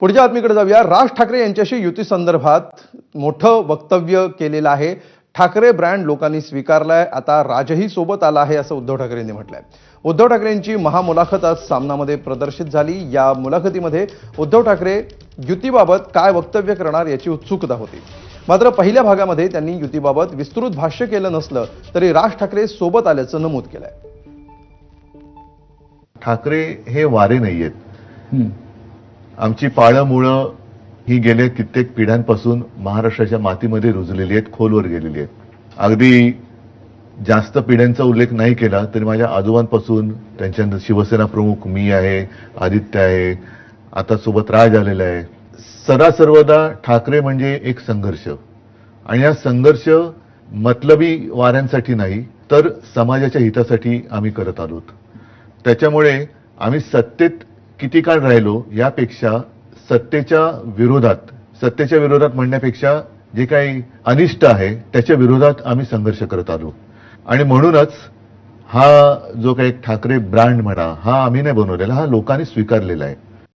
पुढच्या बातमीकडे जाऊया। राज ठाकरे यांच्याशी युती संदर्भात मोठं वक्तव्य केलेलं आहे। ठाकरे ब्रँड लोकांनी स्वीकारलाय, आता राजही सोबत आला आहे असं उद्धव ठाकरेंनी म्हटलंय। उद्धव ठाकरेंची महामुलाखत आज सामनामध्ये प्रदर्शित झाली। या मुलाखतीमध्ये उद्धव ठाकरे युतीबाबत काय वक्तव्य करणार याची उत्सुकता होती। मात्र पहिल्या भागामध्ये त्यांनी युतीबाबत विस्तृत भाष्य केलं नसलं तरी राज ठाकरे सोबत आल्याचं नमूद केलंय। ठाकरे हे वारे नाहीयेत। आमची पाळंमुळं ही गेल्या कित्येक पिढ्यांपासून महाराष्ट्राच्या मातीमध्ये रुजलेली आहेत, खोलवर गेलेली आहेत। अगदी जास्त पिढ्यांचा उल्लेख नाही केला तरी माझ्या आजोबांपासून त्यांच्यानंतर शिवसेना प्रमुख मी आहे, आदित्य आहे, आता सोबत राज आलेला आहे। सदा सर्वदा ठाकरे म्हणजे एक संघर्ष, आणि हा संघर्ष मतलबी वाऱ्यांसाठी नाही तर समाजाच्या हितासाठी आम्ही करत आलोत। त्याच्यामुळे आम्ही सत्तेत किती काळ राहिलो यापेक्षा सत्तेच्या विरोधात म्हणण्यापेक्षा जे काही अनिष्ट आहे त्याच्या विरोधात आम्ही संघर्ष करत आलो। आणि म्हणूनच हा जो काही ठाकरे ब्रँड म्हणा, हा आम्ही नाही बनवलेला, हा लोकांनी स्वीकारलेला आहे।